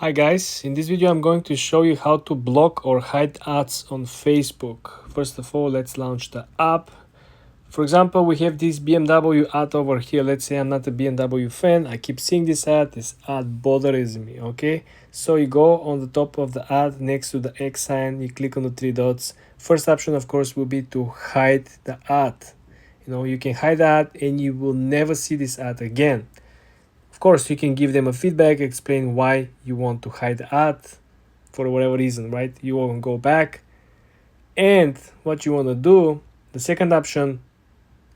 Hi guys, in this video I'm going to show you how to block or hide ads on Facebook. First of all, let's launch the app. For example, we have this BMW ad over here. Let's say I'm not a BMW fan. I keep seeing this ad. This ad bothers me, okay? So you go on the top of the ad next to the X sign, you click on the three dots. First option, of course, will be to hide the ad. You can hide the ad and you will never see this ad again. Of course, you can give them a feedback, explain why you want to hide the ad for whatever reason, right? You want to go back. And what you want to do, the second option,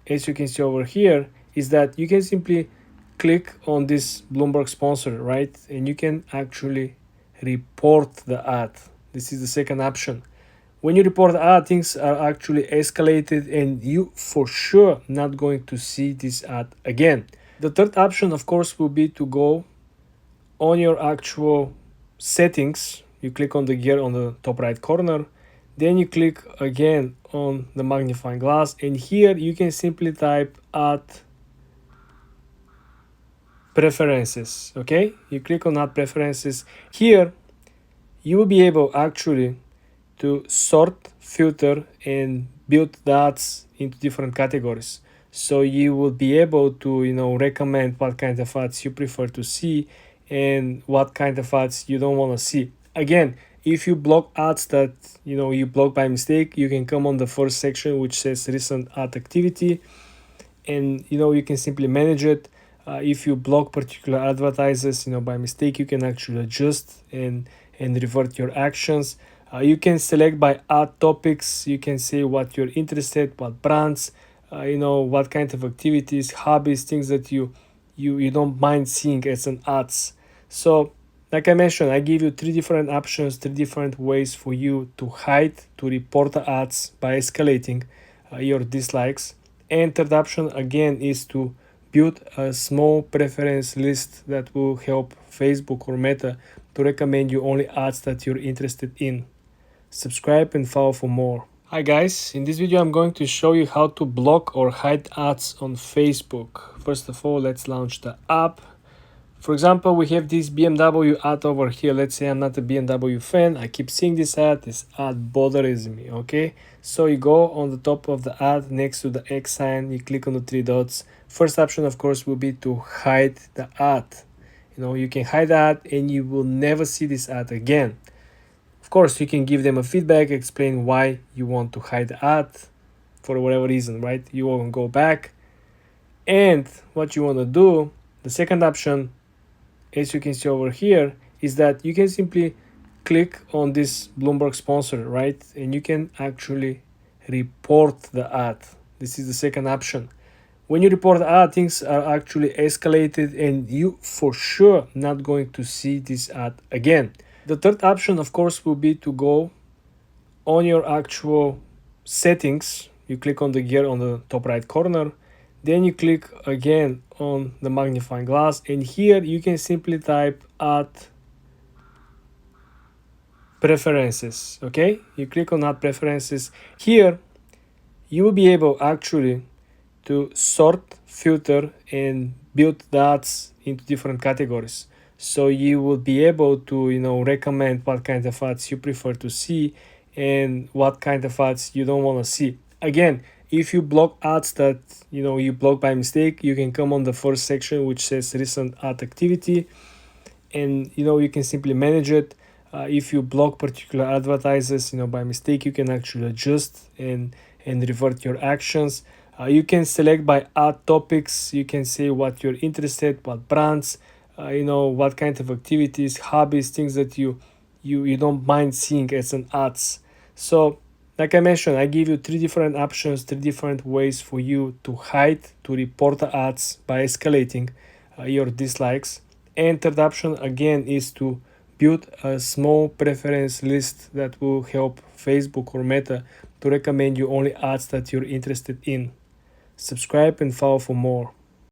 as you can see over here, is that you can simply click on this Bloomberg sponsor, right? And you can actually report the ad. This is the second option. When you report the ad, things are actually escalated and you for sure not going to see this ad again. The third option, of course, will be to go on your actual settings. You click on the gear on the top right corner. Then you click again on the magnifying glass. And here you can simply type Ad Preferences. Okay? You click on Ad Preferences. Here you will be able actually to sort, filter, and build the ads into different categories. So you will be able to recommend what kind of ads you prefer to see and what kind of ads you don't want to see. Again, if you block ads that you block by mistake, you can come on the first section which says recent ad activity, and you can simply manage it. If you block particular advertisers by mistake, you can actually adjust and revert your actions. You can select by ad topics. You can say what you're interested, what brands, what kind of activities, hobbies, things that you don't mind seeing as an ads. So like I mentioned, I give you three different options, three different ways for you to hide, to report the ads by escalating your dislikes. And third option again is to build a small preference list that will help Facebook or Meta to recommend you only ads that you're interested in. Subscribe and follow for more. Hi guys, in this video I'm going to show you how to block or hide ads on Facebook. First of all, let's launch the app. For example, we have this BMW ad over here. Let's say I'm not a BMW fan. I keep seeing this ad. This ad bothers me, okay? So you go on the top of the ad next to the X sign. You click on the three dots. First option, of course, will be to hide the ad. You can hide the ad and you will never see this ad again. Of course, you can give them a feedback, explain why you want to hide the ad for whatever reason, right? You want to go back. And what you want to do, the second option, as you can see over here, is that you can simply click on this Bloomberg sponsor, right? And you can actually report the ad. This is the second option. When you report the ad, things are actually escalated and you for sure not going to see this ad again. The third option, of course, will be to go on your actual settings. You click on the gear on the top right corner. Then you click again on the magnifying glass. And here you can simply type Ad Preferences. Okay? You click on Ad Preferences. Here you will be able actually to sort, filter, and build the ads into different categories. So you will be able to recommend what kind of ads you prefer to see and what kind of ads you don't want to see. Again, if you block ads that you block by mistake, you can come on the first section which says recent ad activity, and you can simply manage it. If you block particular advertisers by mistake, you can actually adjust and revert your actions. You can select by ad topics. You can say what you're interested, what brands, what kind of activities, hobbies, things that you don't mind seeing as an ads. So like I mentioned, I give you three different options, three different ways for you to hide, to report the ads by escalating your dislikes. And third option again is to build a small preference list that will help Facebook or Meta to recommend you only ads that you're interested in. Subscribe and follow for more.